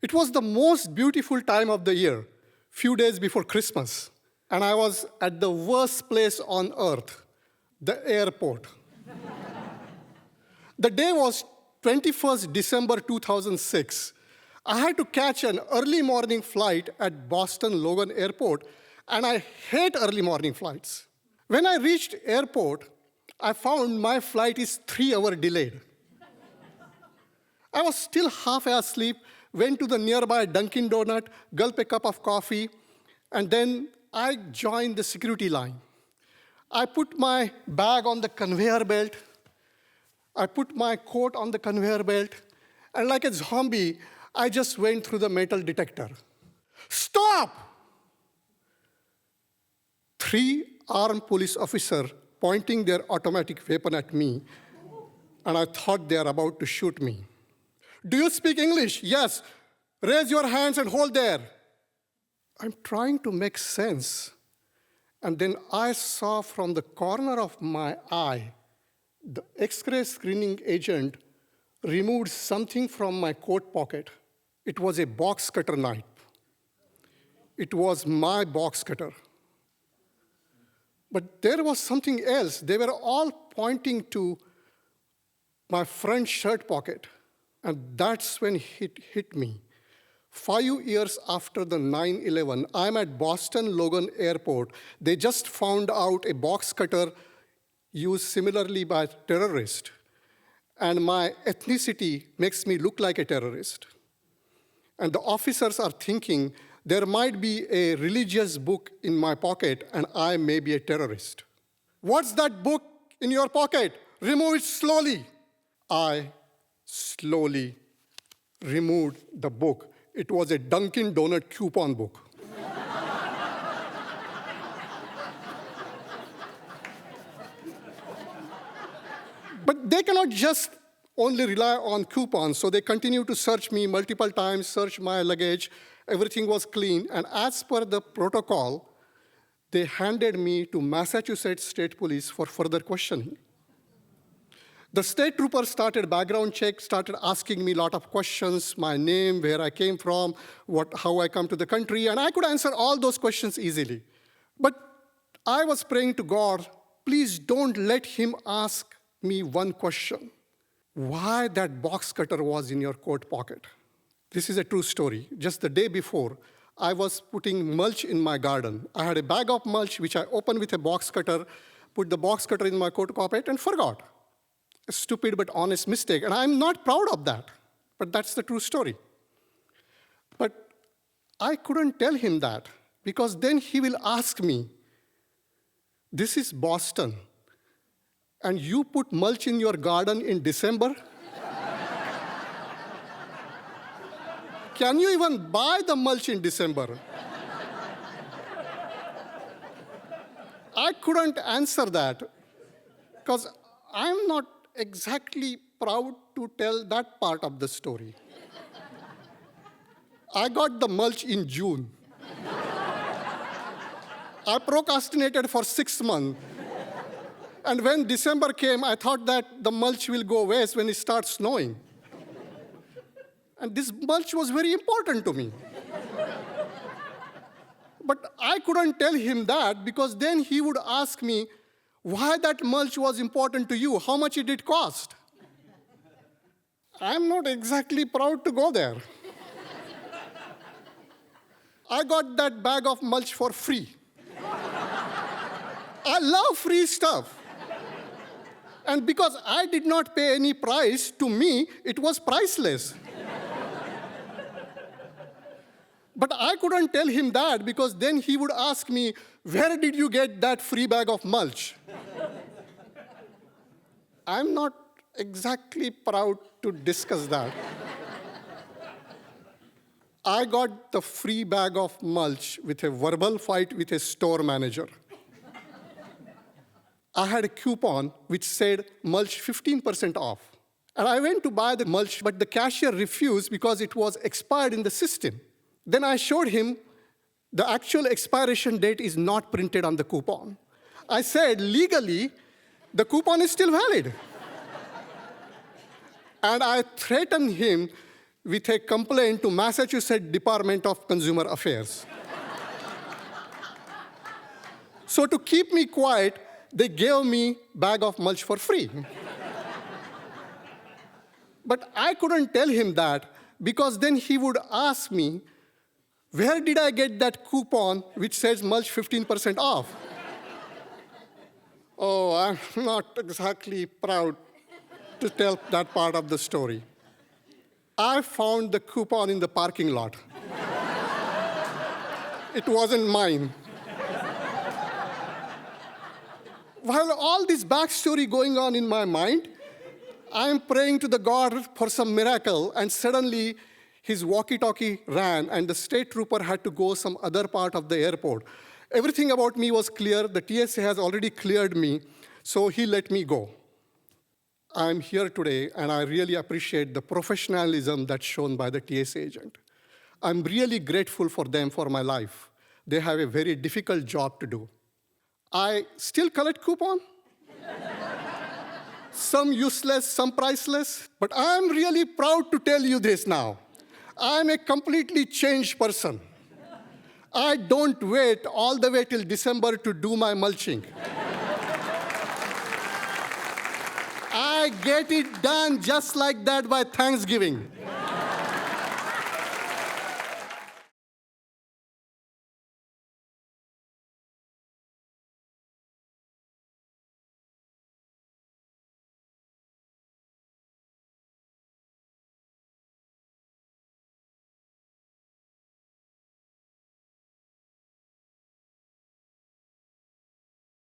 It was the most beautiful time of the year, few days before Christmas, and I was at the worst place on earth, the airport. The day was 21st December 2006. I had to catch an early morning flight at Boston Logan Airport, and I hate early morning flights. When I reached airport, I found my flight is 3 hours delayed. I was still half asleep, went to the nearby Dunkin' Donut, gulped a cup of coffee, and then I joined the security line. I put my bag on the conveyor belt. I put my coat on the conveyor belt, and like a zombie, I just went through the metal detector. Stop! 3 armed police officers pointing their automatic weapon at me, and I thought they are about to shoot me. Do you speak English? Yes. Raise your hands and hold there. I'm trying to make sense. And then I saw from the corner of my eye, the X-ray screening agent removed something from my coat pocket. It was a box cutter knife. It was my box cutter. But there was something else. They were all pointing to my front shirt pocket. And that's when it hit me. 5 years after the 9/11, I'm at Boston Logan Airport. They just found out a box cutter used similarly by terrorists. And my ethnicity makes me look like a terrorist. And the officers are thinking there might be a religious book in my pocket and I may be a terrorist. What's that book in your pocket? Remove it slowly. I slowly removed the book. It was a Dunkin' Donut coupon book. But they cannot just only rely on coupons, so they continued to search me multiple times, search my luggage. Everything was clean, and as per the protocol, they handed me to Massachusetts State Police for further questioning. The state trooper started background check, started asking me a lot of questions, my name, where I came from, how I come to the country, and I could answer all those questions easily. But I was praying to God, please don't let him ask me one question. Why that box cutter was in your coat pocket? This is a true story. Just the day before, I was putting mulch in my garden. I had a bag of mulch, which I opened with a box cutter, put the box cutter in my coat pocket, and forgot. A stupid but honest mistake, and I'm not proud of that, but that's the true story. But I couldn't tell him that, because then he will ask me, this is Boston, and you put mulch in your garden in December? Can you even buy the mulch in December? I couldn't answer that, because I'm not exactly proud to tell that part of the story. I got the mulch in June. I procrastinated for 6 months. And when December came, I thought that the mulch will go waste when it starts snowing. And this mulch was very important to me. But I couldn't tell him that, because then he would ask me, why that mulch was important to you? How much did it cost? I'm not exactly proud to go there. I got that bag of mulch for free. I love free stuff. And because I did not pay any price, to me, it was priceless. But I couldn't tell him that, because then he would ask me, where did you get that free bag of mulch? I'm not exactly proud to discuss that. I got the free bag of mulch with a verbal fight with a store manager. I had a coupon which said mulch 15% off. And I went to buy the mulch, but the cashier refused because it was expired in the system. Then I showed him the actual expiration date is not printed on the coupon. I said, legally, the coupon is still valid. And I threatened him with a complaint to Massachusetts Department of Consumer Affairs. So to keep me quiet, they gave me bag of mulch for free. But I couldn't tell him that because then he would ask me, where did I get that coupon which says mulch 15% off? Oh, I'm not exactly proud to tell that part of the story. I found the coupon in the parking lot. It wasn't mine. While all this backstory going on in my mind, I'm praying to the God for some miracle, and suddenly his walkie-talkie ran, and the state trooper had to go some other part of the airport. Everything about me was clear. The TSA has already cleared me, so he let me go. I'm here today, and I really appreciate the professionalism that's shown by the TSA agent. I'm really grateful for them for my life. They have a very difficult job to do. I still collect coupon. Some useless, some priceless, but I'm really proud to tell you this now. I'm a completely changed person. I don't wait all the way till December to do my mulching. I get it done just like that by Thanksgiving.